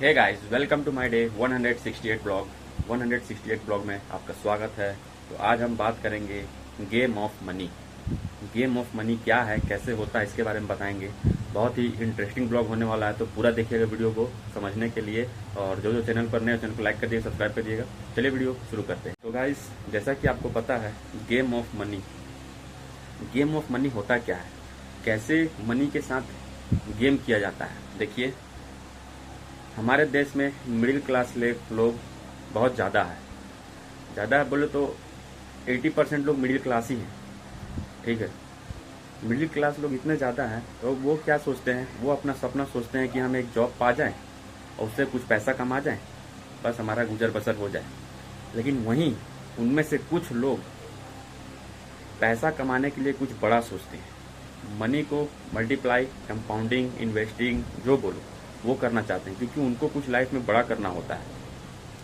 Hey guys, welcome to my day 168 blog. 168 blog में आपका स्वागत है। तो आज हम बात करेंगे game of money. Game of money क्या है, कैसे होता है, इसके बारे में बताएंगे। बहुत ही इंटरेस्टिंग ब्लॉग होने वाला है, तो पूरा देखिएगा वीडियो को समझने के लिए। और जो जो चैनल पर नए चैनल को लाइक कर दिए, सब्सक्राइब कर दिएगा। चलिए वीडियो शुरू करते हैं। तो गाइस, जैसा कि आपको पता है, game of money, game of money होता क्या है, कैसे मनी के साथ गेम किया जाता है। देखिए, हमारे देश में मिडिल क्लास लोग बहुत ज़्यादा है। ज़्यादा है बोले तो 80% लोग मिडिल क्लास ही हैं, ठीक है। मिडिल क्लास लोग इतने ज़्यादा हैं, तो वो क्या सोचते हैं, वो अपना सपना सोचते हैं कि हम एक जॉब पा जाएं और उससे कुछ पैसा कमा जाएं, बस हमारा गुजर बसर हो जाए। लेकिन वहीं उनमें से कुछ लोग पैसा कमाने के लिए कुछ बड़ा सोचते हैं। मनी को मल्टीप्लाई, कंपाउंडिंग, इन्वेस्टिंग, जो बोलो वो करना चाहते हैं, क्योंकि उनको कुछ लाइफ में बड़ा करना होता है।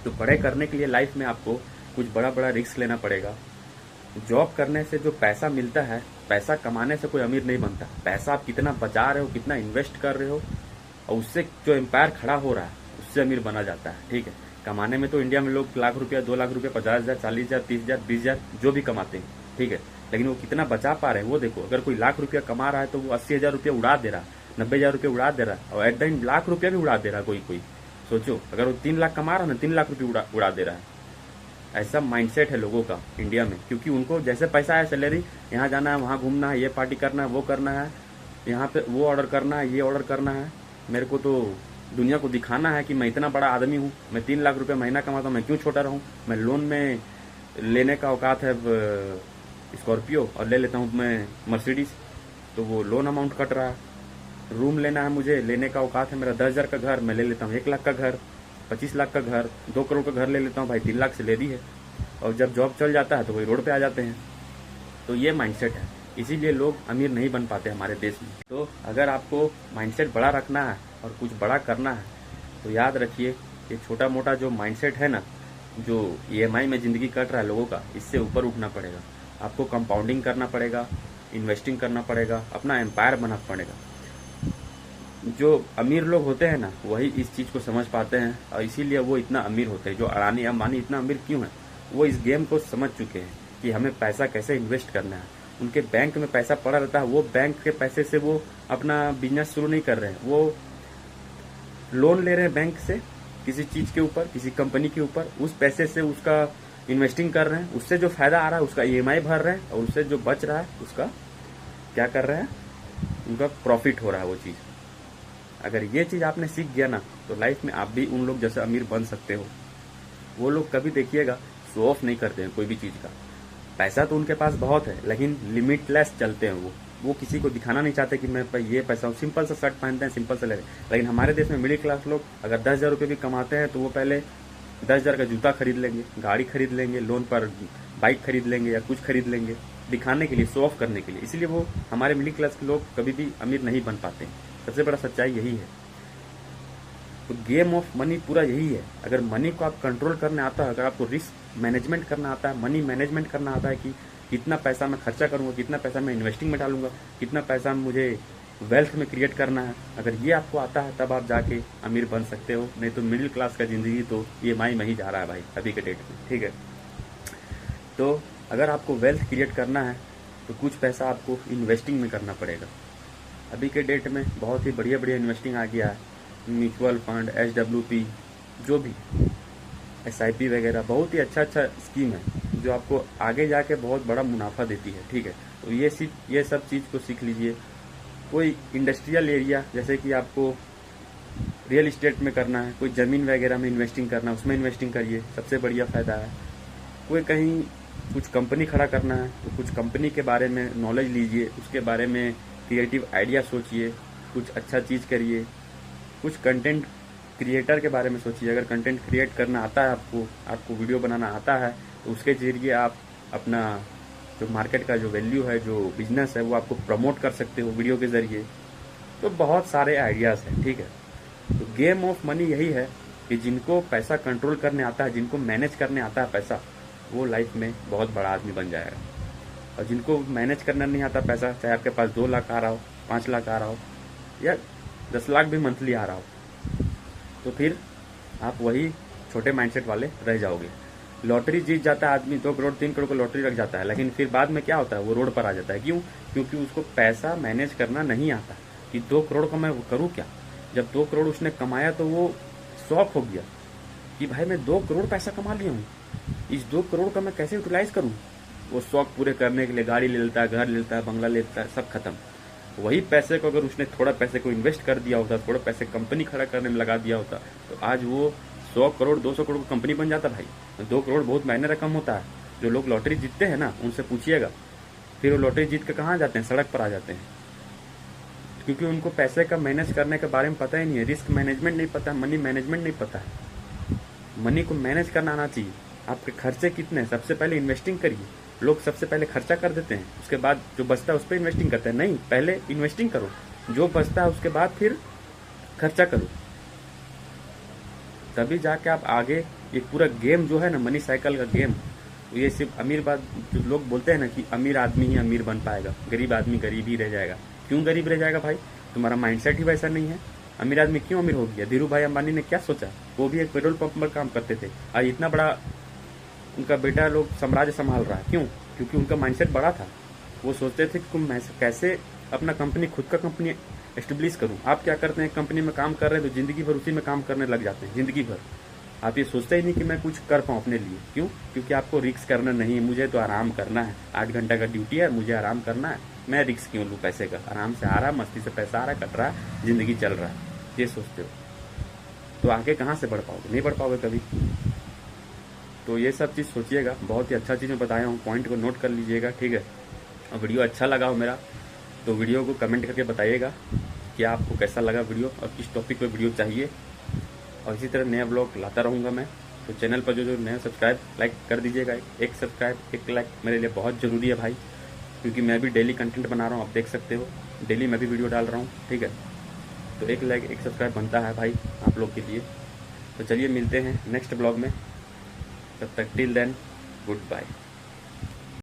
तो बड़े करने के लिए लाइफ में आपको कुछ बड़ा बड़ा रिस्क लेना पड़ेगा। जॉब करने से जो पैसा मिलता है, पैसा कमाने से कोई अमीर नहीं बनता। पैसा आप कितना बचा रहे हो, कितना इन्वेस्ट कर रहे हो, और उससे जो एम्पायर खड़ा हो रहा है, उससे अमीर बना जाता है, ठीक है। कमाने में तो इंडिया में लोग लाख रुपया, 2 लाख रुपया, 50,000, 40,000, 30,000, 20,000 जो भी कमाते हैं, ठीक है। लेकिन वो कितना बचा पा रहे हैं वो देखो। अगर कोई लाख रुपया कमा रहा है तो वो 80,000 रुपया उड़ा दे रहा है, 90,000 रुपया उड़ा दे रहा है, और एट द एंड लाख रुपया भी उड़ा दे रहा है। कोई कोई सोचो, अगर वो 3 लाख कमा रहा है ना, 3 लाख रुपया उड़ा दे रहा है। ऐसा माइंडसेट है लोगों का इंडिया में, क्योंकि उनको जैसे पैसा है, सैलरी, यहाँ जाना है, वहाँ घूमना है, ये पार्टी करना है, वो करना है, यहाँ पे वो ऑर्डर करना है, ये ऑर्डर करना है। मेरे को तो दुनिया को दिखाना है कि मैं इतना बड़ा आदमी हूँ, मैं 3 लाख रुपया महीना कमाता हूँ, मैं क्यों छोटा रहूँ। मैं लोन में लेने का औकात है स्कॉर्पियो, और ले लेता हूँ मैं मर्सिडीज, तो वो लोन अमाउंट कट रहा है। रूम लेना है मुझे, लेने का औकात है मेरा 10,000 का घर, मैं ले लेता हूँ 1 लाख का घर, 25 लाख का घर, 2 करोड़ का घर ले लेता हूँ। भाई 3 लाख से ले दी है, और जब जॉब चल जाता है तो वही रोड पे आ जाते हैं। तो ये माइंडसेट है, इसीलिए लोग अमीर नहीं बन पाते हमारे देश में। तो अगर आपको माइंडसेट बड़ा रखना है और कुछ बड़ा करना है, तो याद रखिए कि छोटा मोटा जो माइंडसेट है ना, जो ईएमआई में ज़िंदगी कट रहा है लोगों का, इससे ऊपर उठना पड़ेगा। आपको कंपाउंडिंग करना पड़ेगा, इन्वेस्टिंग करना पड़ेगा, अपना एम्पायर बनाना पड़ेगा। जो अमीर लोग होते हैं ना, वही इस चीज़ को समझ पाते हैं, और इसीलिए वो इतना अमीर होते हैं। जो अडानी अंबानी इतना अमीर क्यों है, वो इस गेम को समझ चुके हैं कि हमें पैसा कैसे इन्वेस्ट करना है। उनके बैंक में पैसा पड़ा रहता है, वो बैंक के पैसे से वो अपना बिजनेस शुरू नहीं कर रहे हैं, वो लोन ले रहे हैं बैंक से किसी चीज़ के ऊपर, किसी कंपनी के ऊपर। उस पैसे से उसका इन्वेस्टिंग कर रहे हैं, उससे जो फायदा आ रहा है उसका ईएमआई भर रहे हैं, और उससे जो बच रहा है उसका क्या कर रहे हैं, उनका प्रॉफिट हो रहा है वो चीज़। अगर ये चीज़ आपने सीख गया ना, तो लाइफ में आप भी उन लोग जैसे अमीर बन सकते हो। वो लोग कभी देखिएगा शो ऑफ नहीं करते हैं कोई भी चीज़ का। पैसा तो उनके पास बहुत है, लेकिन लिमिटलेस चलते हैं वो किसी को दिखाना नहीं चाहते कि मैं ये पैसा हूँ। सिंपल सा शर्ट पहनते हैं, सिंपल सा ले रहे हैं। लेकिन हमारे देश में मिडिल क्लास लोग अगर 10,000 रुपये भी कमाते हैं, तो वो पहले 10,000 का जूता खरीद लेंगे, गाड़ी खरीद लेंगे, लोन पर बाइक खरीद लेंगे, या कुछ खरीद लेंगे दिखाने के लिए, शो ऑफ करने के लिए। इसीलिए वो हमारे मिडिल क्लास के लोग कभी भी अमीर नहीं बन पाते। सबसे बड़ा सच्चाई यही है। तो गेम ऑफ मनी पूरा यही है। अगर मनी को आप कंट्रोल करने आता है, अगर आपको रिस्क मैनेजमेंट करना आता है, मनी मैनेजमेंट करना आता है कि कितना पैसा मैं खर्चा करूंगा, कितना पैसा मैं इन्वेस्टिंग में डालूंगा, कितना पैसा मुझे वेल्थ में क्रिएट करना है, अगर ये आपको आता है, तब आप जाके अमीर बन सकते हो। नहीं तो मिडिल क्लास का ज़िंदगी तो ईएमआई में ही जा रहा है भाई अभी के डेट में, ठीक है। तो अगर आपको वेल्थ क्रिएट करना है, तो कुछ पैसा आपको इन्वेस्टिंग में करना पड़ेगा। अभी के डेट में बहुत ही बढ़िया बढ़िया इन्वेस्टिंग आ गया है, म्यूचुअल फंड, एसडब्ल्यूपी, जो भी एसआईपी वगैरह, बहुत ही अच्छा स्कीम है जो आपको आगे जाके बहुत बड़ा मुनाफा देती है, ठीक है। तो ये सब चीज़ को सीख लीजिए। कोई इंडस्ट्रियल एरिया, जैसे कि आपको रियल इस्टेट में करना है, कोई ज़मीन वगैरह में इन्वेस्टिंग करना है, उसमें इन्वेस्टिंग करिए, सबसे बढ़िया फ़ायदा है। कोई कहीं कुछ कंपनी खड़ा करना है, तो कुछ कंपनी के बारे में नॉलेज लीजिए, उसके बारे में क्रिएटिव आइडिया सोचिए, कुछ अच्छा चीज़ करिए। कुछ कंटेंट क्रिएटर के बारे में सोचिए। अगर कंटेंट क्रिएट करना आता है आपको वीडियो बनाना आता है, तो उसके जरिए आप अपना जो मार्केट का जो वैल्यू है, जो बिजनेस है, वो आपको प्रमोट कर सकते हो वीडियो के ज़रिए। तो बहुत सारे आइडियाज़ हैं, ठीक है। तो गेम ऑफ मनी यही है कि जिनको पैसा कंट्रोल करने आता है, जिनको मैनेज करने आता है पैसा, वो लाइफ में बहुत बड़ा आदमी बन जाएगा। और जिनको मैनेज करना नहीं आता पैसा, चाहे आपके पास 2 लाख आ रहा हो, 5 लाख आ रहा हो, या 10 लाख भी मंथली आ रहा हो, तो फिर आप वही छोटे माइंडसेट वाले रह जाओगे। लॉटरी जीत जाता है आदमी, 2 करोड़ 3 करोड़ को लॉटरी रख जाता है, लेकिन फिर बाद में क्या होता है, वो रोड पर आ जाता है। क्यों? क्योंकि उसको पैसा मैनेज करना नहीं आता कि 2 करोड़ का मैं करूँ क्या। जब 2 करोड़ उसने कमाया तो वो शौक हो गया कि भाई मैं 2 करोड़ पैसा कमा लिया हूँ, इस 2 करोड़ का मैं कैसे यूटिलाइज करूँ। वो शौक पूरे करने के लिए गाड़ी ले लेता है, घर ले लेता है, बंगला ले लेता है, सब खत्म। वही पैसे को अगर उसने थोड़ा पैसे को इन्वेस्ट कर दिया होता, थोड़ा पैसे कंपनी खड़ा करने में लगा दिया होता, तो आज वो 100 करोड़ 200 करोड़ की कंपनी बन जाता भाई। 2 करोड़ बहुत मायने रकम होता है। जो लोग लॉटरी जीतते हैं ना, उनसे पूछिएगा, फिर वो लॉटरी जीत के कहाँ जाते हैं, सड़क पर आ जाते हैं, क्योंकि उनको पैसे का मैनेज करने के बारे में पता ही नहीं है, रिस्क मैनेजमेंट नहीं पता, मनी मैनेजमेंट नहीं पता है। मनी को मैनेज करना आना चाहिए। आपके खर्चे कितने हैं, सबसे पहले इन्वेस्टिंग करिए। लोग सबसे पहले खर्चा कर देते हैं, उसके बाद जो बचता है उस पर इन्वेस्टिंग करते हैं। नहीं, पहले इन्वेस्टिंग करो, जो बचता है उसके बाद फिर खर्चा करो, तभी जाके आप आगे। ये पूरा गेम जो है ना, मनी साइकिल का गेम, ये सिर्फ अमीर बात जो लोग बोलते हैं ना कि अमीर आदमी ही अमीर बन पाएगा, गरीब आदमी गरीब ही रह जाएगा। क्यों गरीब रह जाएगा भाई? तुम्हारा माइंडसेट ही वैसा नहीं है। अमीर आदमी क्यों अमीर हो गया? धीरू भाई अंबानी ने क्या सोचा? वो भी एक पेट्रोल पंप पर काम करते थे, आज इतना बड़ा उनका बेटा लोग साम्राज्य संभाल रहा है। क्यों? क्योंकि उनका माइंडसेट बड़ा था। वो सोचते थे कि मैं कैसे अपना कंपनी, खुद का कंपनी एस्टेब्लिश करूं। आप क्या करते हैं, कंपनी में काम कर रहे हैं तो जिंदगी भर उसी में काम करने लग जाते हैं, जिंदगी भर। आप ये सोचते ही नहीं कि मैं कुछ कर पाऊँ अपने लिए। क्यों? क्योंकि आपको रिस्क करना नहीं है। मुझे तो आराम करना है, 8 घंटा का ड्यूटी है, मुझे आराम करना है, मैं रिस्क क्यों लूँ पैसे का। आराम से आ रहा, मस्ती से पैसा आ रहा, कट रहा, जिंदगी चल रहा है, ये सोचते हो तो आगे कहाँ से बढ़ पाओगे? नहीं बढ़ पाओगे कभी। तो ये सब चीज़ सोचिएगा। बहुत ही अच्छा चीज़ मैं बताया हूँ, पॉइंट को नोट कर लीजिएगा, ठीक है। और वीडियो अच्छा लगा हो मेरा तो वीडियो को कमेंट करके बताइएगा कि आपको कैसा लगा वीडियो और किस टॉपिक पे वीडियो चाहिए। और इसी तरह नया ब्लॉग लाता रहूँगा मैं। तो चैनल पर जो नया सब्सक्राइब लाइक कर दीजिएगा। एक सब्सक्राइब 1 लाइक मेरे लिए बहुत ज़रूरी है भाई, क्योंकि मैं भी डेली कंटेंट बना रहा हूँ, आप देख सकते हो, डेली मैं भी वीडियो डाल रहा हूँ, ठीक है। तो 1 लाइक 1 सब्सक्राइब बनता है भाई आप लोग के लिए। तो चलिए मिलते हैं नेक्स्ट ब्लॉग में, तब तक टिल देन गुड बाय।